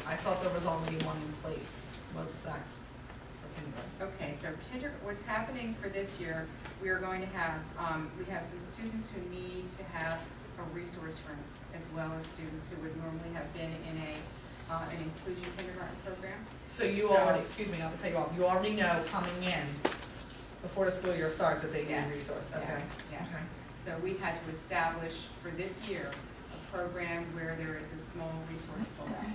I thought there was only one in place. What's that for kindergarten? Okay, so what's happening for this year, we are going to have, we have some students who need to have a resource room, as well as students who would normally have been in an inclusion kindergarten program. So you already, excuse me, I'll cut you off. You already know coming in, before the school year starts, that they need a Yes, resource, okay? yes, yes. Okay. So we had to establish for this year a program where there is a small resource pull-out,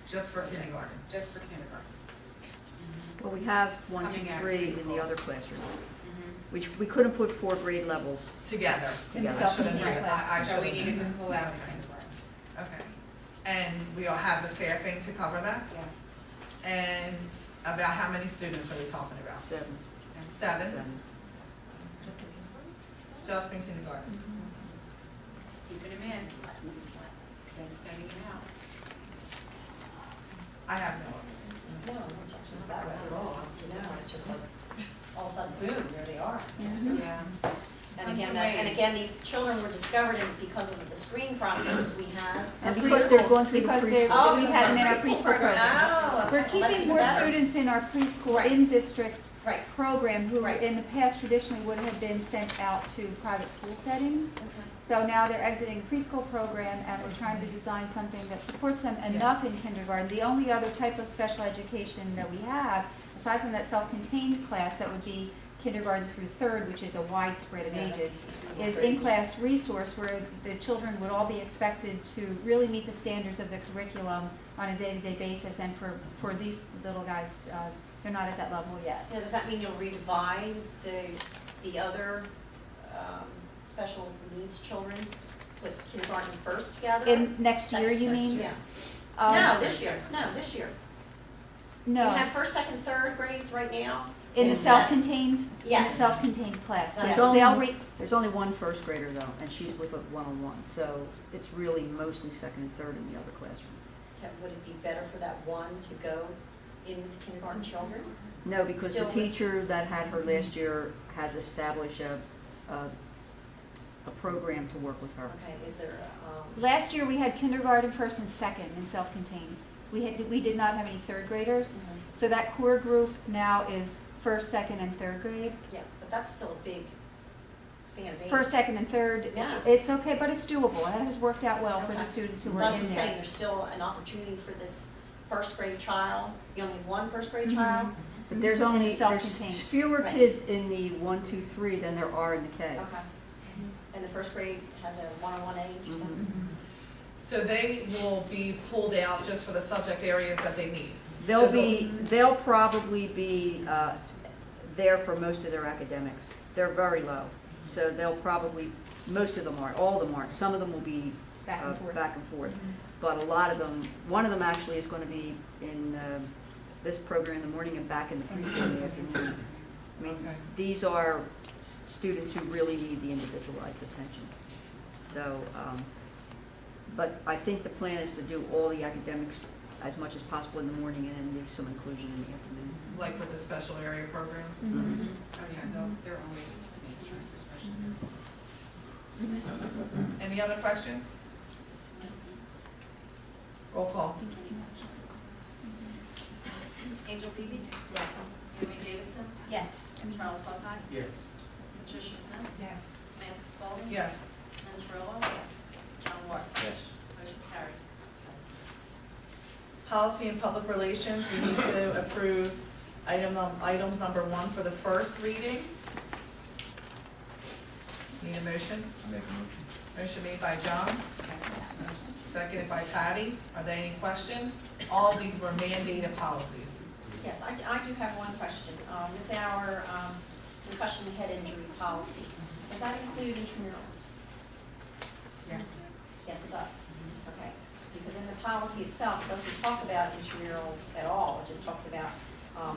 Just for kindergarten. just for kindergarten. Well, we have 1, 2, Coming out of 3 in the preschool. other classroom, Mhm. which we couldn't put 4 grade levels. Together. In the I should've self-contained read it. I So we should've- needed to pull out kindergarten. Okay. And we all have the staffing to cover that? Yes. And about how many students are we talking about? 7. 7? Just in kindergarten. Keeping them in, sending them out. I have no. No, no objections that way at all. You know, it's just like, all of a sudden, boom, there they are. Yeah. And again, these children were discovered because of the screening processes we have. And because they're going through the Because preschool. Oh, we because had them in our of the preschool program. Oh, We're that's keeping even more better. students in our preschool, Right. in-district Right. program who Right. in the past traditionally would have been sent out to private school settings. Okay. So now they're exiting the preschool program and we're trying to design something that supports them enough in kindergarten. The only other type of special education that we have, aside from that self-contained class, that would be kindergarten through 3rd, which is a wide spread of Yeah, ages, that's is crazy. in-class resource where the children would all be expected to really meet the standards of the curriculum on a day-to-day basis. And for these little guys, they're not at that level yet. Now, does that mean you'll redivide the other special needs children with kindergarten first together? In next year, you mean? Yes. Um, No, this year, no, this year. No, You have first, second, third grades right now? in the Is that- self-contained, in the Yes. self-contained class. There's Yes, only- they'll re- There's only one first grader though, and she's with a one-on-one, so it's really mostly 2nd and 3rd in the other classroom. Okay, would it be better for that one to go in with the kindergarten children? No, because the Still with- teacher that had her last year has established a program to work with her. Okay, is there, Last year, we had kindergarten first and second in self-contained. We did not have any 3rd graders. So that core group now is first, second, and 3rd grade. yeah, but that's still a big span of age. First, second, and 3rd, Yeah. it's okay, but it's doable. That has worked out well for Okay. the students who were That's in what I'm saying, there. there's still an opportunity for this first grade child, the only one first grade Mhm. child? But there's Mhm. only, And the there's self-contained. fewer Right. kids in the 1, 2, 3 than there are in the K. Okay. And the first grade has a one-on-one age or something? Mhm. So they will be pulled out just for the subject areas that they need. So They'll probably be there for most of their academics. They're very low, so they'll probably, most of them aren't, all of them aren't. Some of them will be Back and forth. back and forth. But a lot of them, one of them actually is going to be in this program in the morning and back in the preschool in the afternoon. I mean, Okay. these are students who really need the individualized attention. So, but I think the plan is to do all the academics as much as possible in the morning and then leave some inclusion in the afternoon. Like with the special area programs? Mhm. Oh, yeah, they're always mainstream for special. Any other questions? Roll call. Angel Beebe? Yes. Naomi Davidson? Yes. Charles Buckheim? Yes. Patricia Smith, Yes. Samantha Spalding. Yes. Lynn Terrell. Yes. John Ward. Yes. Motion carries. 7-0. Policy and Public Relations, we need to approve items number 1 for the first reading. Need a motion? I make a motion. Motion made by John, seconded by Patty. Are there any questions? All of these were mandated policies. Yes, I do have one question. With our concussion head injury policy, does that include intramurals? Yes. Yes, it does. Okay. Because in the policy itself, it doesn't talk about intramurals at all. It just talks about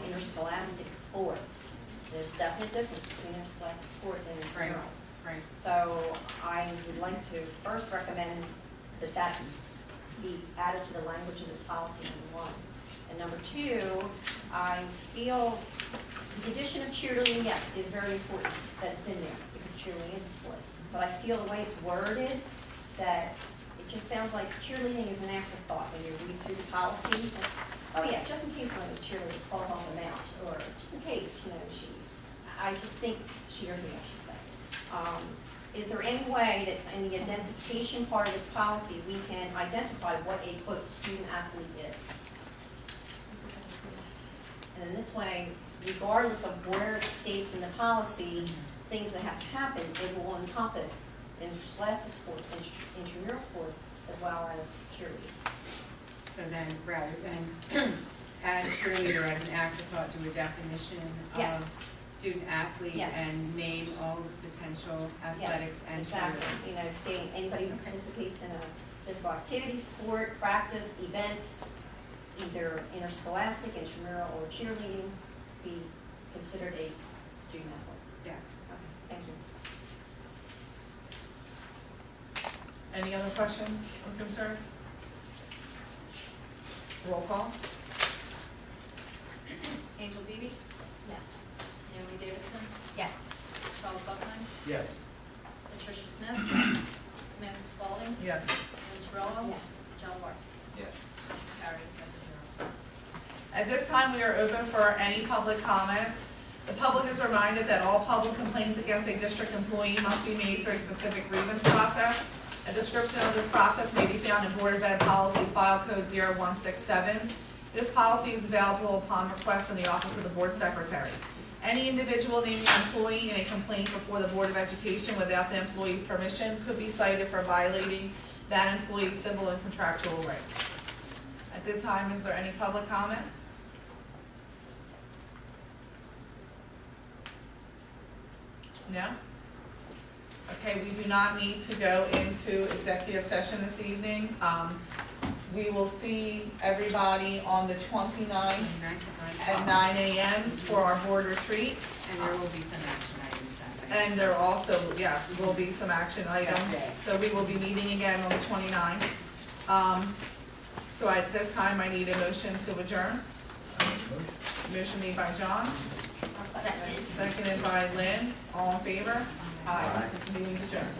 interscholastic sports. There's a definite difference between interscholastic sports and Right. intramurals. Right. So I would like to first recommend that that be added to the language of this policy, number 1. And number 2, I feel the addition of cheerleading, yes, is very important that it's in there, because cheerleading is a sport. But I feel the way it's worded, that it just sounds like cheerleading is an afterthought when you read through the policy. Oh yeah, just in case one of those cheerleaders falls off the mount, or just in case, I just think, she or he, I should say. Is there any way that in the identification part of this policy, we can identify what a quote student athlete is? And in this way, regardless of where it states in the policy, things that have to happen, it will encompass interscholastic sports, intramural sports, as well as cheerleading. So then, rather than add cheerleader as an afterthought, do a definition Yes. of student athlete Yes. and name all the potential athletics Yes, and exactly. cheerleading. Stating anybody who participates in a physical activity, sport, practice, events, either interscholastic, intramural, or cheerleading, be considered a student athlete. Yes. Okay, thank you. Any other questions or concerns? Roll call? Angel Beebe, Yes. Naomi Davidson, Yes. Charles Buckman, Yes. Patricia Smith, Samantha Spalding, Yes. Lynn Terrell. Yes. John Ward. Yes. Motion carries 7-0. At this time, we are open for any public comment. The public is reminded that all public complaints against a district employee must be made through a specific grievance process. A description of this process may be found in Board of Ed Policy File Code 0167. This policy is available upon request in the Office of the Board Secretary. Any individual naming an employee in a complaint before the Board of Education without the employee's permission could be cited for violating that employee's civil and contractual rights. At this time, is there any public comment? No? Okay, we do not need to go into executive session this evening. We will see everybody on the 29th 9 to 9. at 9 a.m. for our board retreat. And there will be some action items that night. And there also, yes, will be some action items. Okay. So we will be meeting again on the 29th. So at this time, I need a motion to adjourn. Motion made by John, Second. seconded by Lynn. All in favor? Aye. Meeting's adjourned.